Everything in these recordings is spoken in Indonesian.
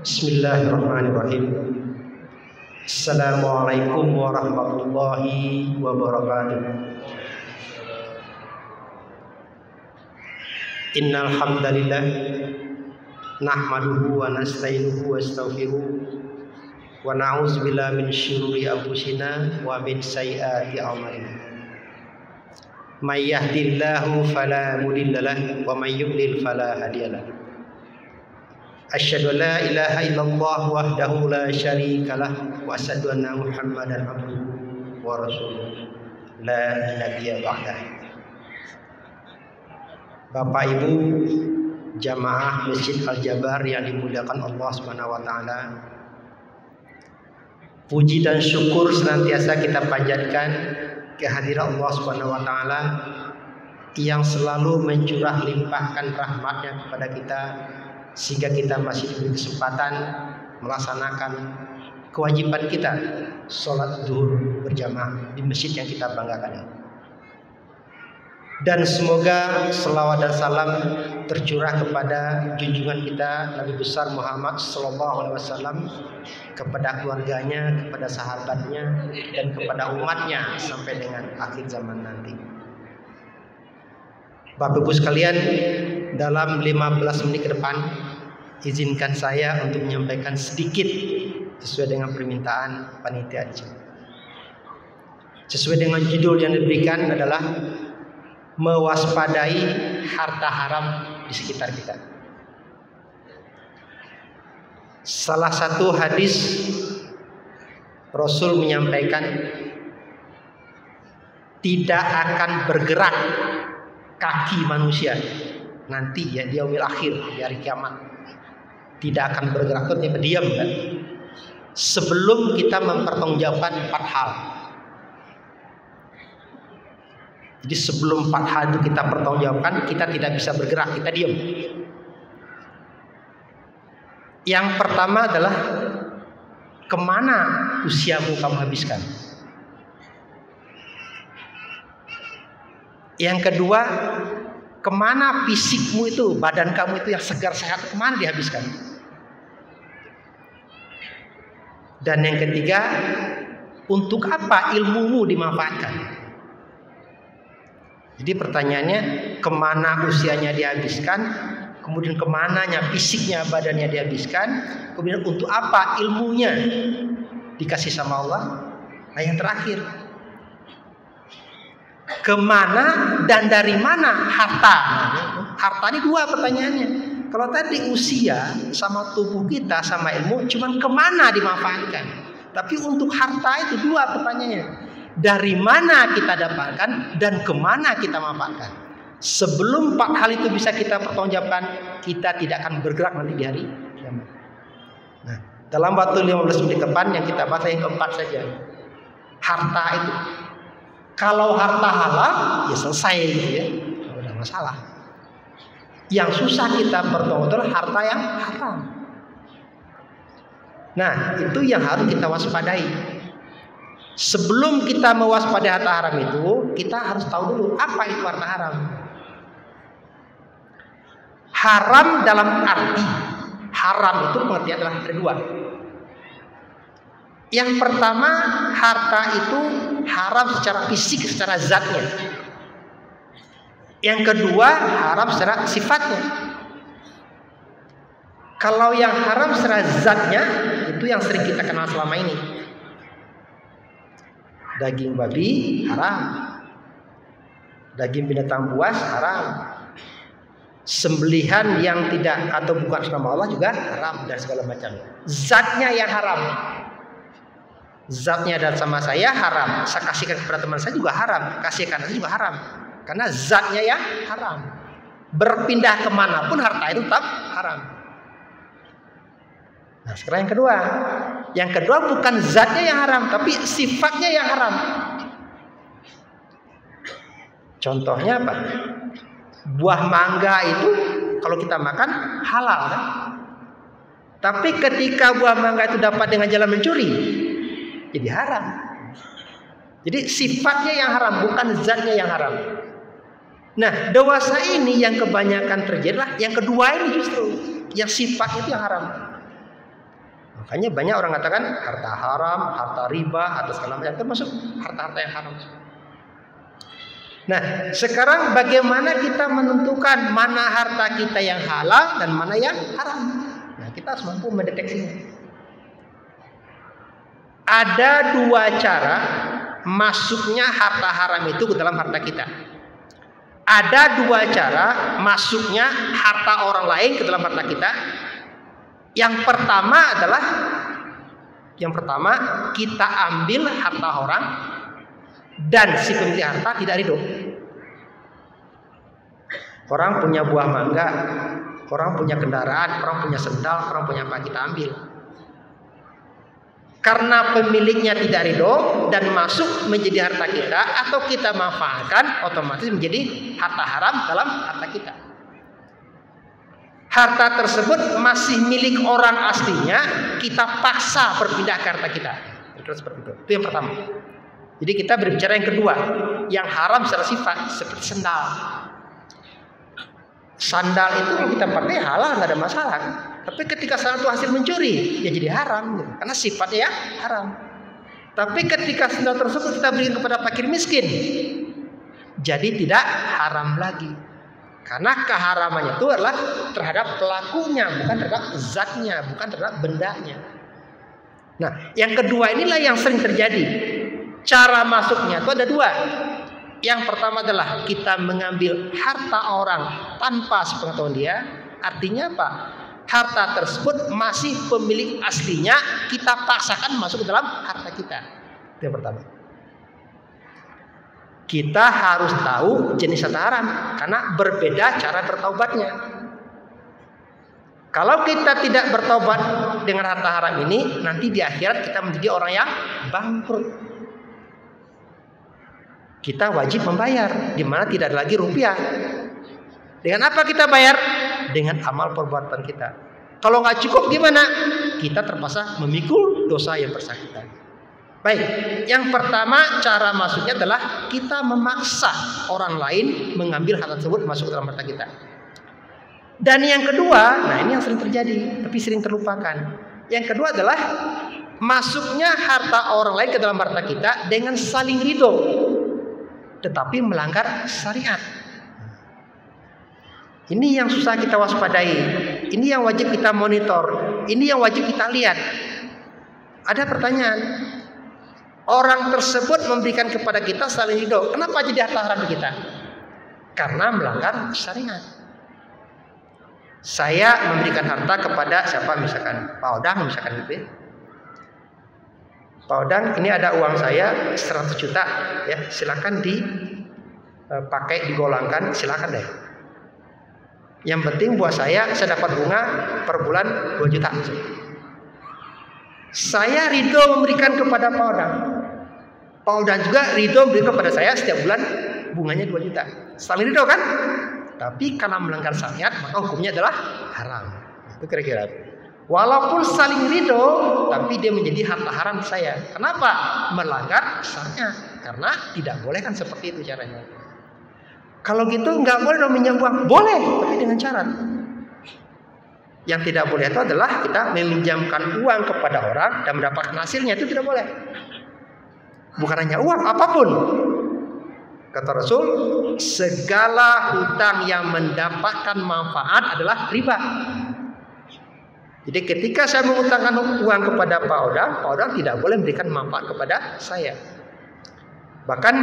Bismillahirrahmanirrahim. Assalamualaikum warahmatullahi wabarakatuh. Innal hamdalillah nahmaduhu wa nasta'inuhu wa nastaghfiruh wa na'udzu billahi min syururi anfusina wa min sayyiati a'malina. May yahdihillahu fala mudilla lahu wa may yudlil fala hadiyalah. Asyhadu an la ilaha illallah wahdahu la syarikalah wa asyhadu anna Muhammadan abduhu wa rasuluh la nabiyya ba'dah. Bapak Ibu jamaah Masjid Al-Jabar yang dimuliakan Allah Subhanahu wa taala. Puji dan syukur senantiasa kita panjatkan kehadiran Allah Subhanahu wa taala yang selalu mencurah limpahkan rahmatnya kepada kita, sehingga kita masih diberi kesempatan melaksanakan kewajiban kita sholat zuhur berjamaah di masjid yang kita banggakan. Dan semoga selawat dan salam tercurah kepada junjungan kita Nabi besar Muhammad SAW, kepada keluarganya, kepada sahabatnya, dan kepada umatnya sampai dengan akhir zaman nanti. Bapak Ibu sekalian, dalam 15 menit ke depan izinkan saya untuk menyampaikan sedikit sesuai dengan permintaan panitia di sini. Sesuai dengan judul yang diberikan adalah mewaspadai harta haram di sekitar kita. Salah satu hadis Rasul menyampaikan tidak akan bergerak kaki manusia nanti ya di yaumil akhir, di hari kiamat, tidak akan bergerak, artinya diam kan? Sebelum kita mempertanggungjawabkan 4 hal. Jadi sebelum 4 hal itu kita pertanggungjawabkan, kita tidak bisa bergerak, kita diam. Yang pertama adalah kemana usiamu kamu habiskan. Yang kedua, kemana fisikmu itu, badan kamu itu yang segar sehat, kemana dihabiskan. Dan yang ketiga, untuk apa ilmumu dimanfaatkan. Jadi pertanyaannya, kemana usianya dihabiskan, kemudian kemananya fisiknya, badannya dihabiskan, kemudian untuk apa ilmunya dikasih sama Allah. Nah yang terakhir, kemana dan dari mana harta. Harta ini 2 pertanyaannya. Kalau tadi usia sama tubuh kita sama ilmu, cuman kemana dimanfaatkan. Tapi untuk harta itu 2 pertanyaannya. Dari mana kita dapatkan dan kemana kita manfaatkan. Sebelum 4 hal itu bisa kita pertanggungjawabkan, kita tidak akan bergerak nanti di hari kiamat. Nah, dalam waktu 15 menit ke depan yang kita bahas yang keempat saja. Harta itu. Kalau harta halal ya selesai gitu ya, tidak ada masalah. Yang susah kita pertanggungjawabkan adalah harta yang haram. Nah itu yang harus kita waspadai. Sebelum kita mewaspadai harta haram itu, kita harus tahu dulu apa itu harta haram. Haram dalam arti haram itu pengertian adalah ada 2. Yang pertama, harta itu haram secara fisik, secara zatnya. Yang kedua, haram secara sifatnya. Kalau yang haram secara zatnya, itu yang sering kita kenal selama ini. Daging babi haram, daging binatang buas haram, sembelihan yang tidak atau bukan nama Allah juga haram, dan segala macam. Zatnya yang haram. Zatnya dan sama saya haram, saya kasihkan kepada teman saya juga haram, kasihkan saya juga haram, karena zatnya yang haram. Berpindah kemanapun harta itu tetap haram. Nah sekarang yang kedua bukan zatnya yang haram, tapi sifatnya yang haram. Contohnya apa? Buah mangga itu kalau kita makan halal kan? Tapi ketika buah mangga itu dapat dengan jalan mencuri, jadi haram. Jadi sifatnya yang haram, bukan zatnya yang haram. Nah, dosa ini yang kebanyakan terjadi lah yang kedua ini justru, yang sifat itu yang haram. Makanya banyak orang katakan harta haram, harta riba, harta segala macam, termasuk harta-harta yang haram. Nah, sekarang bagaimana kita menentukan mana harta kita yang halal dan mana yang haram? Nah, kita harus mampu mendeteksinya. Ada dua cara masuknya harta haram itu ke dalam harta kita. Ada dua cara masuknya harta orang lain ke dalam harta kita. Yang pertama kita ambil harta orang dan si pemilik harta tidak ridho. Orang punya buah mangga, orang punya kendaraan, orang punya sendal, orang punya apa, kita ambil. Karena pemiliknya tidak ridho dan masuk menjadi harta kita atau kita manfaatkan, otomatis menjadi harta haram dalam harta kita. Harta tersebut masih milik orang aslinya, kita paksa berpindah ke harta kita. Seperti itu. Itu yang pertama. Jadi kita berbicara yang kedua, yang haram secara sifat, seperti sandal. Sandal itu kalau kita pakai halal, nggak ada masalah. Tapi ketika sandal itu hasil mencuri, ya jadi haram, karena sifatnya ya haram. Tapi ketika sandal tersebut kita berikan kepada fakir miskin, jadi tidak haram lagi. Karena keharamannya itu adalah terhadap pelakunya, bukan terhadap zatnya, bukan terhadap bendanya. Nah, yang kedua inilah yang sering terjadi. Cara masuknya itu ada dua. Yang pertama adalah kita mengambil harta orang tanpa sepengetahuan dia. Artinya apa? Harta tersebut masih pemilik aslinya, kita paksakan masuk ke dalam harta kita. Itu yang pertama. Kita harus tahu jenis harta haram karena berbeda cara bertaubatnya. Kalau kita tidak bertaubat dengan harta haram ini, nanti di akhirat kita menjadi orang yang bangkrut. Kita wajib membayar, di mana tidak ada lagi rupiah. Dengan apa kita bayar? Dengan amal perbuatan kita. Kalau nggak cukup gimana? Kita terpaksa memikul dosa yang bersangkutan. Baik, yang pertama cara masuknya adalah kita memaksa orang lain mengambil harta tersebut masuk ke dalam harta kita. Dan yang kedua, nah ini yang sering terjadi, tapi sering terlupakan. Yang kedua adalah masuknya harta orang lain ke dalam harta kita dengan saling ridho, tetapi melanggar syariat. Ini yang susah kita waspadai. Ini yang wajib kita monitor. Ini yang wajib kita lihat. Ada pertanyaan. Orang tersebut memberikan kepada kita saling ridho. Kenapa jadi harta haram kita? Karena melanggar syariat. Saya memberikan harta kepada siapa, misalkan Pak Odang, misalkan gitu. Pak Odang, ini ada uang saya 100 juta, ya silakan dipakai, digolangkan, silakan deh. Yang penting buat saya dapat bunga per bulan 2 juta. Saya ridho memberikan kepada Pak Odang. Pak Odang juga ridho memberikan kepada saya setiap bulan bunganya 2 juta. Saling ridho kan? Tapi karena melanggar syariat maka hukumnya adalah haram. Itu kira-kira. Walaupun saling ridho, tapi dia menjadi harta haram saya. Kenapa? Melanggar syariat. Karena tidak boleh kan seperti itu caranya. Kalau gitu nggak boleh dong minjam uang. Boleh, tapi dengan syarat. Yang tidak boleh itu adalah kita meminjamkan uang kepada orang dan mendapatkan hasilnya, itu tidak boleh. Bukan hanya uang, apapun. Kata Rasul, segala hutang yang mendapatkan manfaat adalah riba. Jadi ketika saya mengutangkan uang kepada Pak Odang tidak boleh memberikan manfaat kepada saya. Bahkan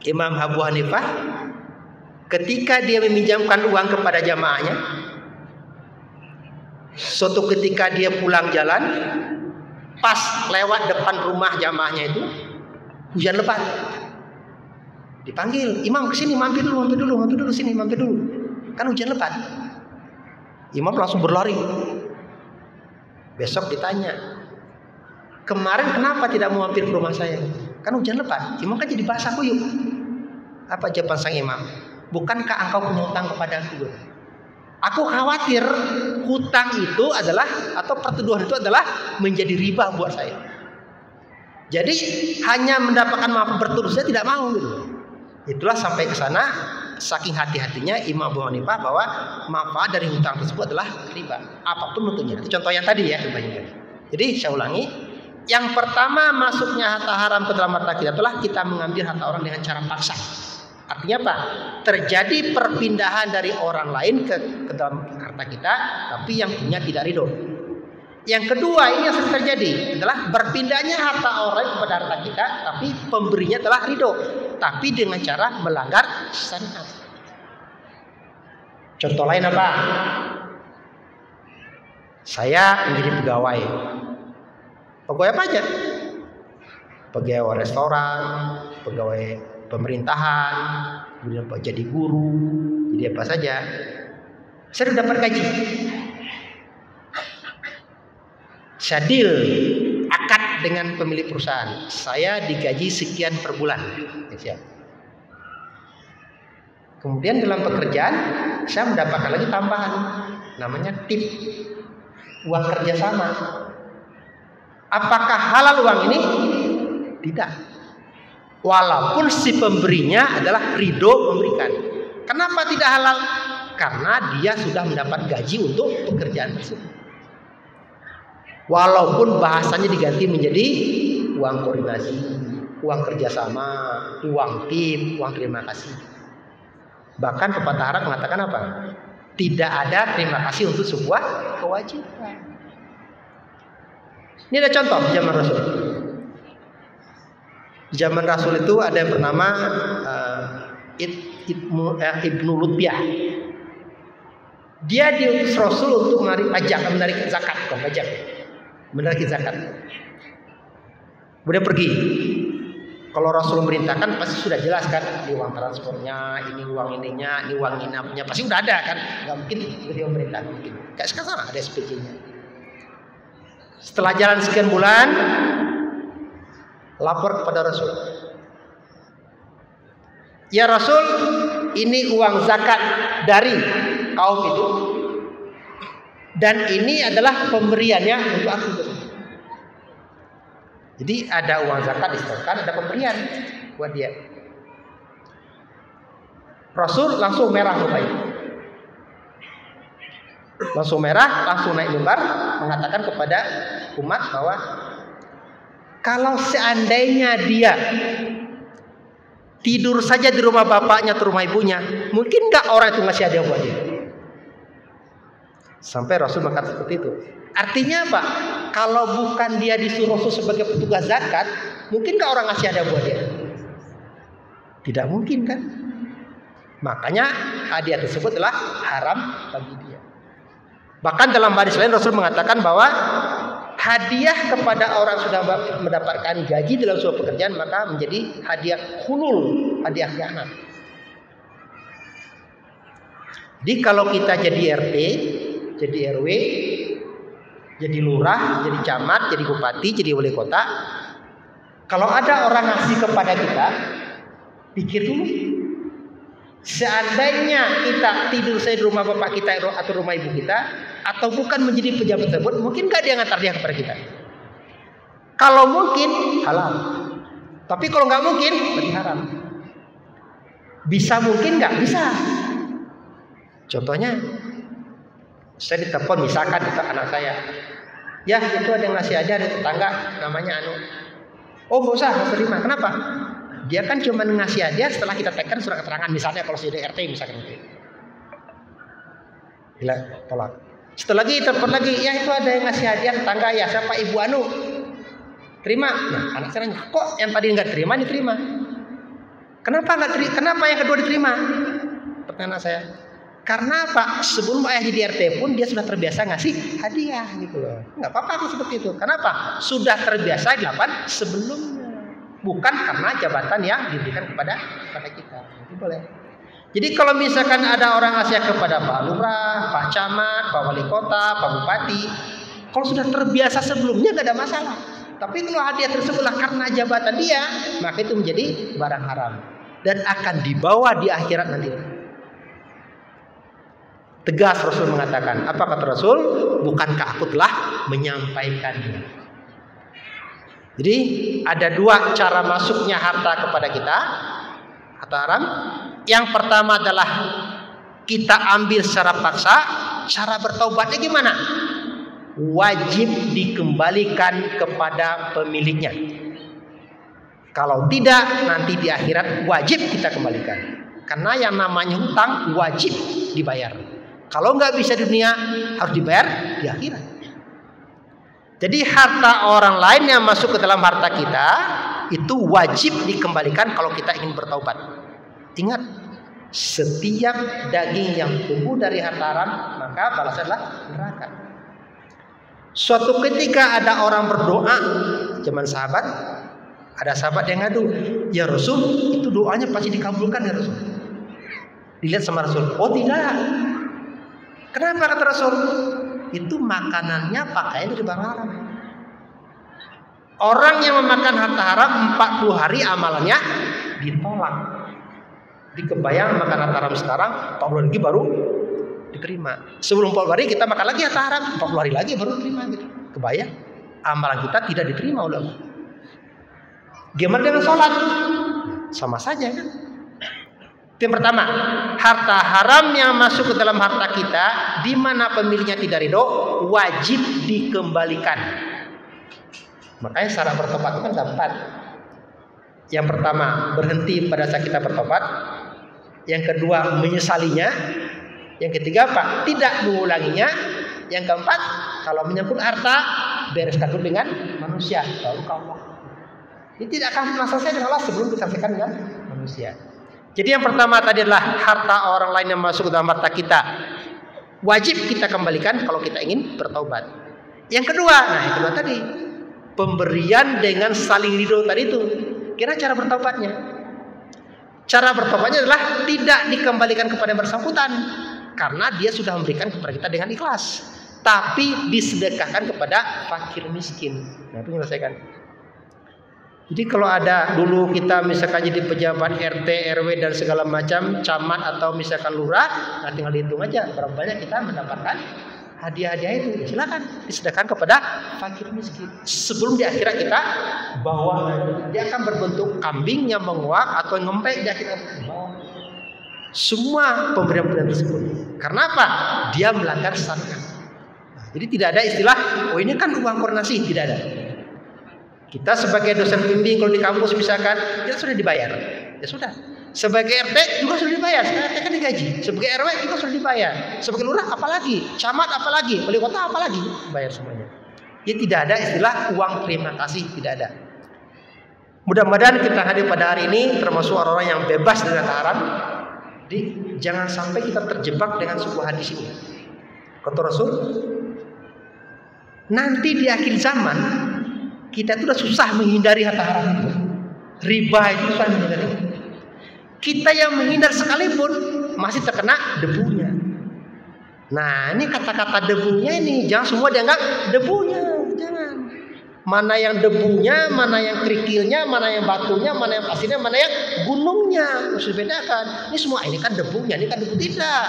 Imam Abu Hanifah ketika dia meminjamkan uang kepada jamaahnya, suatu ketika dia pulang jalan, pas lewat depan rumah jamaahnya itu hujan lebat. Dipanggil, imam kesini, mampir dulu sini, mampir dulu. Kan hujan lebat. Imam langsung berlari. Besok ditanya, kemarin kenapa tidak mau mampir ke rumah saya? Kan hujan lebat. Imam kan jadi basah kuyup. Apa jawaban sang imam? Bukankah engkau punya hutang kepada aku? Aku khawatir hutang itu adalah, atau pertuduhan itu adalah menjadi riba buat saya. Jadi hanya mendapatkan manfaat berturut saya tidak mau gitu. Itulah sampai ke sana, saking hati-hatinya Imam Abu Hanifah bahwa manfaat dari hutang tersebut adalah riba, apapun bentuknya. Itu contoh yang tadi ya, contohnya. Jadi saya ulangi, yang pertama masuknya harta haram ke dalam harta kita adalah kita mengambil harta orang dengan cara paksa. Artinya apa? Terjadi perpindahan dari orang lain ke dalam harta kita, tapi yang punya tidak ridho. Yang kedua, ini yang sering terjadi adalah berpindahnya harta orang kepada harta kita, tapi pemberinya telah ridho, tapi dengan cara melanggar syariat. Contoh lain apa? Saya menjadi pegawai. Pegawai apa aja? Pegawai restoran, pegawai pemerintahan, kemudian jadi guru, jadi apa saja. Saya sudah dapat gaji. Saya deal, akad dengan pemilik perusahaan. Saya digaji sekian per bulan. Siap. Kemudian dalam pekerjaan saya mendapatkan lagi tambahan, namanya tip, uang kerjasama. Apakah halal uang ini? Tidak. Walaupun si pemberinya adalah ridho memberikan. Kenapa tidak halal? Karena dia sudah mendapat gaji untuk pekerjaan tersebut. Walaupun bahasanya diganti menjadi uang koordinasi, uang kerjasama, uang tim, uang terima kasih. Bahkan pepatah Arab mengatakan apa? Tidak ada terima kasih untuk sebuah kewajiban. Ini ada contoh zaman Rasul. Zaman Rasul itu ada yang bernama Ibnu Lutbiyah. Dia diutus Rasul untuk menarik zakat, bukan pajak. Menarik zakat. Kemudian pergi. Kalau Rasul memerintahkan pasti sudah jelas kan, ini uang transportnya, ini uang ininya, ini uang inapnya, pasti sudah ada kan. Gak mungkin dia memerintah, mungkin. Kayak sekarang ada SPJ-nya. Setelah jalan sekian bulan, lapor kepada Rasul. Ya Rasul, ini uang zakat dari kaum itu. Dan ini adalah pemberiannya untuk aku. Jadi ada uang zakat disetorkan, ada pemberian buat dia. Rasul langsung merah mukanya. Langsung merah, langsung naik mimbar mengatakan kepada umat bahwa kalau seandainya dia tidur saja di rumah bapaknya atau rumah ibunya, mungkin nggak orang itu ngasih hadiah buat dia? Sampai Rasul berkata seperti itu. Artinya apa? Kalau bukan dia disuruh Rasul sebagai petugas zakat, mungkin nggak orang ngasih hadiah buat dia? Tidak mungkin kan? Makanya hadiah tersebut adalah haram bagi dia. Bahkan dalam hadis lain Rasul mengatakan bahwa hadiah kepada orang sudah mendapatkan gaji dalam suatu pekerjaan maka menjadi hadiah khulul, hadiah khianat. Jadi kalau kita jadi RT, jadi RW, jadi lurah, jadi camat, jadi bupati, jadi wali kota, kalau ada orang ngasih kepada kita, pikir dulu. Seandainya kita tidur saya di rumah bapak kita atau rumah ibu kita, atau bukan menjadi pejabat tersebut, mungkin nggak dia ngantar dia kepada kita? Kalau mungkin halal, tapi kalau nggak mungkin berarti haram. Bisa mungkin nggak? Bisa. Contohnya, saya ditelepon misalkan itu anak saya, ya itu ada yang ngasih hadiah dari tetangga, namanya Anu. Oh nggak usah, nggak terima. Kenapa? Dia kan cuma ngasih hadiah setelah kita tekan surat keterangan, misalnya kalau sudah RT misalkan itu. Gila, tolak. Setelah lagi telepon lagi, ya itu ada yang ngasih hadiah tetangga ya, siapa Ibu Anu. Terima. Nah, anak saya nanya, kok yang tadi nggak terima diterima? Kenapa nggak terima? Kenapa yang kedua diterima? Pertanyaan saya. Karena apa? Sebelum ayah jadi RT pun dia sudah terbiasa ngasih hadiah gitu loh. Nggak apa-apa aku seperti itu. Kenapa? Sudah terbiasa dilakukan sebelumnya. Bukan karena jabatan yang diberikan kepada kita. Itu boleh. Jadi kalau misalkan ada orang ngasih kepada Pak Lurah, Pak Camat, Pak Wali Kota, Pak Bupati, kalau sudah terbiasa sebelumnya nggak ada masalah. Tapi kalau hadiah tersebutlah karena jabatan dia, maka itu menjadi barang haram dan akan dibawa di akhirat nanti. Tegas Rasul mengatakan, apa kata Rasul? Bukankah aku telah menyampaikannya? Jadi ada dua cara masuknya harta kepada kita, harta haram. Yang pertama adalah kita ambil secara paksa. Cara bertaubatnya gimana? wajib dikembalikan kepada pemiliknya. Kalau tidak, nanti di akhirat wajib kita kembalikan. Karena yang namanya hutang wajib dibayar. Kalau nggak bisa di dunia, harus dibayar di akhirat. Jadi harta orang lain yang masuk ke dalam harta kita itu wajib dikembalikan kalau kita ingin bertaubat. Ingat, setiap daging yang tumbuh dari harta haram maka balasnya adalah neraka. Suatu ketika ada orang berdoa, zaman sahabat, ada sahabat yang ngadu, ya Rasul, itu doanya pasti dikabulkan ya Rasul. Dilihat sama Rasul, oh tidak. Kenapa kata Rasul? Itu makanannya pakaian dari barang haram. Orang yang memakan harta haram 40 hari amalannya ditolak. Dikebayang makan harta haram sekarang, 40 lagi baru diterima. Sebelum 40 hari kita makan lagi harta haram, 40 hari lagi baru diterima gitu. Kebayang amalan kita tidak diterima oleh Allah. Gimana dengan sholat? Sama saja kan? Yang pertama, harta haram yang masuk ke dalam harta kita, di mana pemiliknya tidak ridho, wajib dikembalikan. Makanya syarat bertobat itu kan dapat. Yang pertama, berhenti pada saat kita bertobat. Yang kedua, menyesalinya. Yang ketiga, apa? Tidak mengulanginya. Yang keempat, kalau menyangkut harta, bereskan dulu dengan manusia, baru ke Allah. Ini tidak akan selesai dengan Allah sebelum disampaikan dengan manusia. Jadi yang pertama tadi adalah harta orang lain yang masuk ke dalam harta kita, wajib kita kembalikan kalau kita ingin bertaubat. Yang kedua, yang kedua tadi, pemberian dengan saling ridho tadi itu. Kira cara bertaubatnya? Cara bertaubatnya adalah tidak dikembalikan kepada yang bersangkutan, karena dia sudah memberikan kepada kita dengan ikhlas, tapi disedekahkan kepada fakir miskin. Nah, itu menyelesaikan. Jadi kalau ada dulu kita misalkan jadi pejabat RT, RW dan segala macam, camat atau misalkan lurah, nah tinggal dihitung aja berapa banyak kita mendapatkan hadiah-hadiah itu. Silakan disedekahkan kepada fakir miskin. Sebelum di akhirat kita bawa, dia akan berbentuk kambing yang menguak atau ngempek di akhirat. Semua pemberian-pemberian tersebut. Karena apa? Dia melanggar syariat. Jadi tidak ada istilah, oh ini kan uang koordinasi, tidak ada. Kita sebagai dosen bimbing kalau di kampus misalkan kita sudah dibayar, ya sudah. Sebagai RT juga sudah dibayar, RT kan digaji. Sebagai RW juga sudah dibayar. Sebagai lurah apalagi, camat apalagi, wali kota apalagi, bayar semuanya. Ya tidak ada istilah uang terima kasih, tidak ada. Mudah-mudahan kita hadir pada hari ini termasuk orang-orang yang bebas dengan haram. Jadi jangan sampai kita terjebak dengan sebuah hadis ini. Kata Rasul, nanti di akhir zaman kita itu sudah susah menghindari harta haram itu. Riba itu susah menghindari. Kita yang menghindar sekalipun masih terkena debunya. Nah, ini kata-kata debunya ini jangan semua dianggap debunya, jangan. Mana yang debunya, mana yang kerikilnya, mana yang batunya, mana yang pasirnya, mana yang gunungnya. Harus dibedakan. Ini semua ini kan debunya, ini kan debu tidak.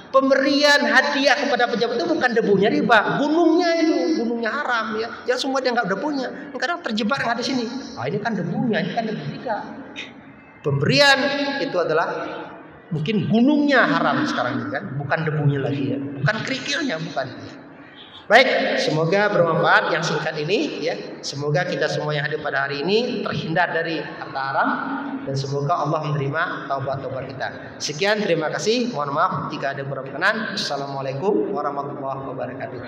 Pemberian hadiah kepada pejabat itu bukan debunya riba, gunungnya itu, gunungnya haram ya. Jangan semua dianggap debunya. Kadang terjebak yang ada di sini. Ah ini kan debunya, ini kan debu tidak. Pemberian itu adalah mungkin gunungnya haram sekarang ini kan, bukan debunya lagi ya, bukan kerikilnya, bukan. Baik, semoga bermanfaat yang singkat ini ya. Semoga kita semua yang hadir pada hari ini terhindar dari harta haram dan semoga Allah menerima taubat-taubat kita. Sekian, terima kasih. Mohon maaf jika ada kurang berkenan. Assalamualaikum warahmatullahi wabarakatuh.